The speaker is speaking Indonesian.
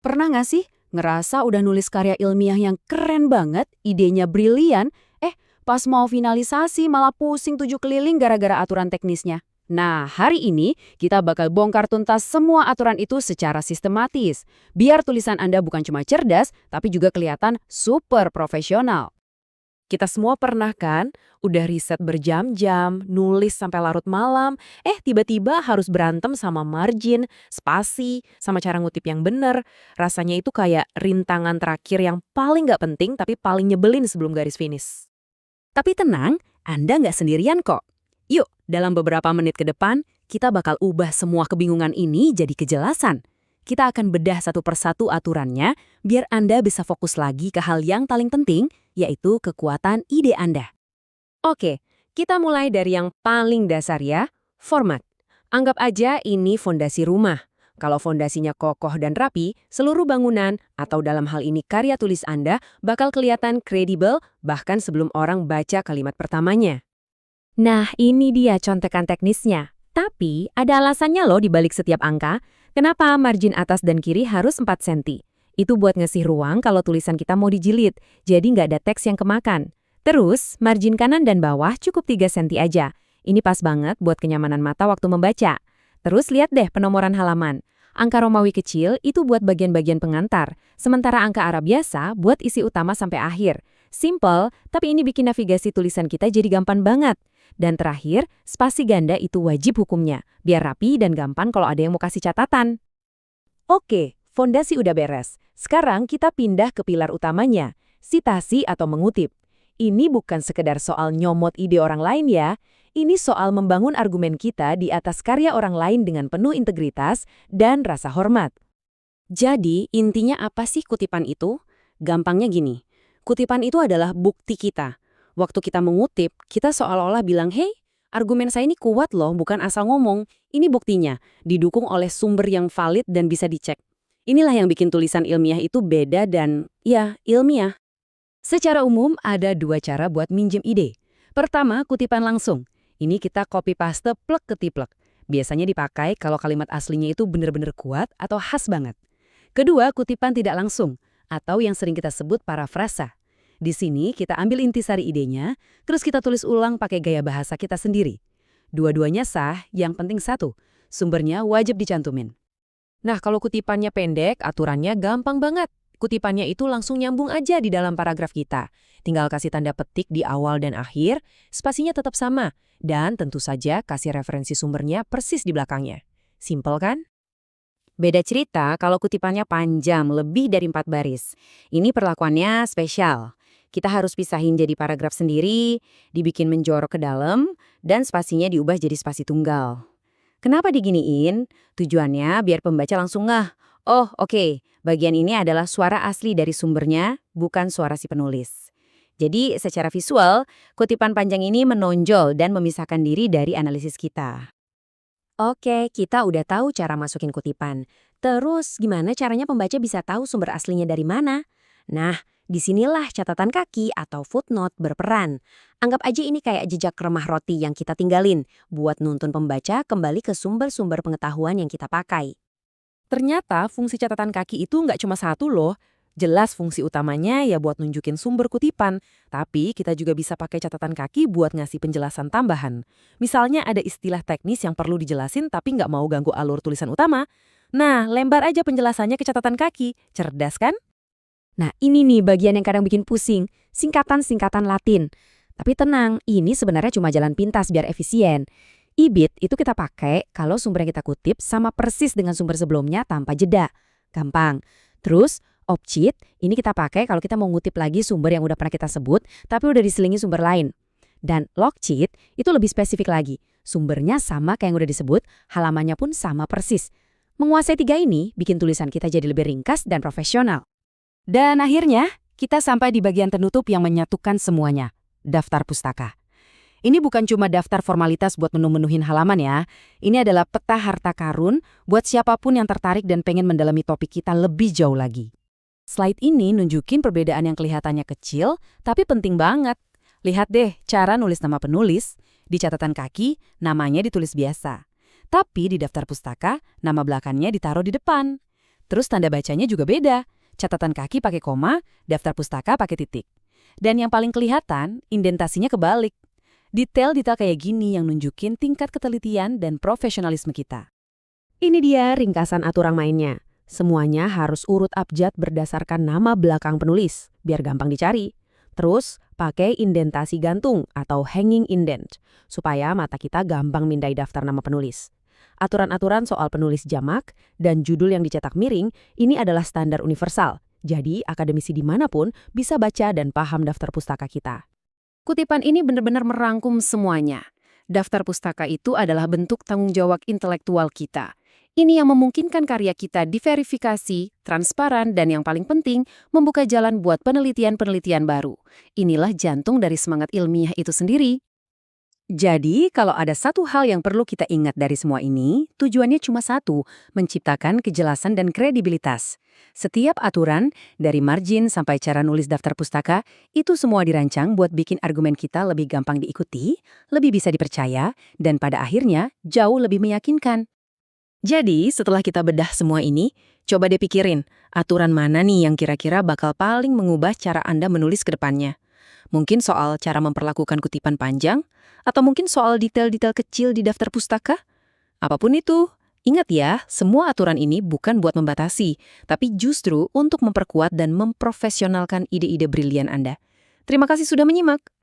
Pernah nggak sih ngerasa udah nulis karya ilmiah yang keren banget, idenya brilian, pas mau finalisasi malah pusing 7 keliling gara-gara aturan teknisnya? Nah, hari ini kita bakal bongkar tuntas semua aturan itu secara sistematis. Biar tulisan Anda bukan cuma cerdas, tapi juga kelihatan super profesional. Kita semua pernah kan, udah riset berjam-jam, nulis sampai larut malam, tiba-tiba harus berantem sama margin, spasi, sama cara ngutip yang bener. Rasanya itu kayak rintangan terakhir yang paling nggak penting tapi paling nyebelin sebelum garis finish. Tapi tenang, Anda nggak sendirian kok. Yuk, dalam beberapa menit ke depan, kita bakal ubah semua kebingungan ini jadi kejelasan. Kita akan bedah satu persatu aturannya, biar Anda bisa fokus lagi ke hal yang paling penting, yaitu kekuatan ide Anda. Oke, kita mulai dari yang paling dasar ya, format. Anggap aja ini fondasi rumah. Kalau fondasinya kokoh dan rapi, seluruh bangunan, atau dalam hal ini karya tulis Anda, bakal kelihatan kredibel bahkan sebelum orang baca kalimat pertamanya. Nah, ini dia contekan teknisnya. Tapi, ada alasannya loh di balik setiap angka. Kenapa margin atas dan kiri harus 4 cm? Itu buat ngasih ruang kalau tulisan kita mau dijilid, jadi nggak ada teks yang kemakan. Terus, margin kanan dan bawah cukup 3 cm aja. Ini pas banget buat kenyamanan mata waktu membaca. Terus lihat deh penomoran halaman. Angka Romawi kecil itu buat bagian-bagian pengantar, sementara angka Arab biasa buat isi utama sampai akhir. Simple, tapi ini bikin navigasi tulisan kita jadi gampang banget. Dan terakhir, spasi ganda itu wajib hukumnya, biar rapi dan gampang kalau ada yang mau kasih catatan. Oke, fondasi udah beres. Sekarang kita pindah ke pilar utamanya, sitasi atau mengutip. Ini bukan sekedar soal nyomot ide orang lain ya, ini soal membangun argumen kita di atas karya orang lain dengan penuh integritas dan rasa hormat. Jadi, intinya apa sih kutipan itu? Gampangnya gini, kutipan itu adalah bukti kita. Waktu kita mengutip, kita seolah-olah bilang, "Hey, argumen saya ini kuat loh, bukan asal ngomong. Ini buktinya, didukung oleh sumber yang valid dan bisa dicek." Inilah yang bikin tulisan ilmiah itu beda dan, ya, ilmiah. Secara umum, ada 2 cara buat minjem ide. Pertama, kutipan langsung. Ini kita copy-paste plek ketiplek. Biasanya dipakai kalau kalimat aslinya itu benar-benar kuat atau khas banget. Kedua, kutipan tidak langsung, atau yang sering kita sebut parafrasa. Di sini kita ambil intisari idenya, terus kita tulis ulang pakai gaya bahasa kita sendiri. Dua-duanya sah, yang penting satu, sumbernya wajib dicantumin. Nah, kalau kutipannya pendek, aturannya gampang banget. Kutipannya itu langsung nyambung aja di dalam paragraf kita. Tinggal kasih tanda petik di awal dan akhir, spasinya tetap sama. Dan tentu saja kasih referensi sumbernya persis di belakangnya. Simple kan? Beda cerita kalau kutipannya panjang, lebih dari 4 baris. Ini perlakuannya spesial. Kita harus pisahin jadi paragraf sendiri, dibikin menjorok ke dalam, dan spasinya diubah jadi spasi tunggal. Kenapa diginiin? Tujuannya biar pembaca langsung ngeh. Oh, oke, bagian ini adalah suara asli dari sumbernya, bukan suara si penulis. Jadi, secara visual, kutipan panjang ini menonjol dan memisahkan diri dari analisis kita. Oke, kita udah tahu cara masukin kutipan. Terus, gimana caranya pembaca bisa tahu sumber aslinya dari mana? Nah, disinilah catatan kaki atau footnote berperan. Anggap aja ini kayak jejak remah roti yang kita tinggalin, buat nuntun pembaca kembali ke sumber-sumber pengetahuan yang kita pakai. Ternyata fungsi catatan kaki itu nggak cuma satu loh. Jelas fungsi utamanya ya buat nunjukin sumber kutipan, tapi kita juga bisa pakai catatan kaki buat ngasih penjelasan tambahan. Misalnya ada istilah teknis yang perlu dijelasin tapi nggak mau ganggu alur tulisan utama. Nah, lembar aja penjelasannya ke catatan kaki. Cerdas kan? Nah, ini nih bagian yang kadang bikin pusing, singkatan-singkatan Latin. Tapi tenang, ini sebenarnya cuma jalan pintas biar efisien. IBIT itu kita pakai kalau sumber yang kita kutip sama persis dengan sumber sebelumnya tanpa jeda. Gampang. Terus, OpCheat ini kita pakai kalau kita mau ngutip lagi sumber yang udah pernah kita sebut, tapi udah diselingi sumber lain. Dan LogCheat itu lebih spesifik lagi. Sumbernya sama kayak yang udah disebut, halamannya pun sama persis. Menguasai 3 ini bikin tulisan kita jadi lebih ringkas dan profesional. Dan akhirnya, kita sampai di bagian penutup yang menyatukan semuanya, daftar pustaka. Ini bukan cuma daftar formalitas buat menu-menuhin halaman ya. Ini adalah peta harta karun buat siapapun yang tertarik dan pengen mendalami topik kita lebih jauh lagi. Slide ini nunjukin perbedaan yang kelihatannya kecil, tapi penting banget. Lihat deh cara nulis nama penulis. Di catatan kaki, namanya ditulis biasa. Tapi di daftar pustaka, nama belakangnya ditaruh di depan. Terus tanda bacanya juga beda. Catatan kaki pakai koma, daftar pustaka pakai titik. Dan yang paling kelihatan, indentasinya kebalik. Detail-detail kayak gini yang nunjukin tingkat ketelitian dan profesionalisme kita. Ini dia ringkasan aturan mainnya. Semuanya harus urut abjad berdasarkan nama belakang penulis, biar gampang dicari. Terus, pakai indentasi gantung atau hanging indent, supaya mata kita gampang mindai daftar nama penulis. Aturan-aturan soal penulis jamak dan judul yang dicetak miring ini adalah standar universal. Jadi, akademisi dimanapun bisa baca dan paham daftar pustaka kita. Kutipan ini benar-benar merangkum semuanya. Daftar pustaka itu adalah bentuk tanggung jawab intelektual kita. Ini yang memungkinkan karya kita diverifikasi, transparan, dan yang paling penting, membuka jalan buat penelitian-penelitian baru. Inilah jantung dari semangat ilmiah itu sendiri. Jadi, kalau ada satu hal yang perlu kita ingat dari semua ini, tujuannya cuma satu, menciptakan kejelasan dan kredibilitas. Setiap aturan, dari margin sampai cara nulis daftar pustaka, itu semua dirancang buat bikin argumen kita lebih gampang diikuti, lebih bisa dipercaya, dan pada akhirnya jauh lebih meyakinkan. Jadi, setelah kita bedah semua ini, coba deh pikirin, aturan mana nih yang kira-kira bakal paling mengubah cara Anda menulis ke depannya. Mungkin soal cara memperlakukan kutipan panjang, atau mungkin soal detail-detail kecil di daftar pustaka? Apapun itu, ingat ya, semua aturan ini bukan buat membatasi, tapi justru untuk memperkuat dan memprofesionalkan ide-ide brilian Anda. Terima kasih sudah menyimak.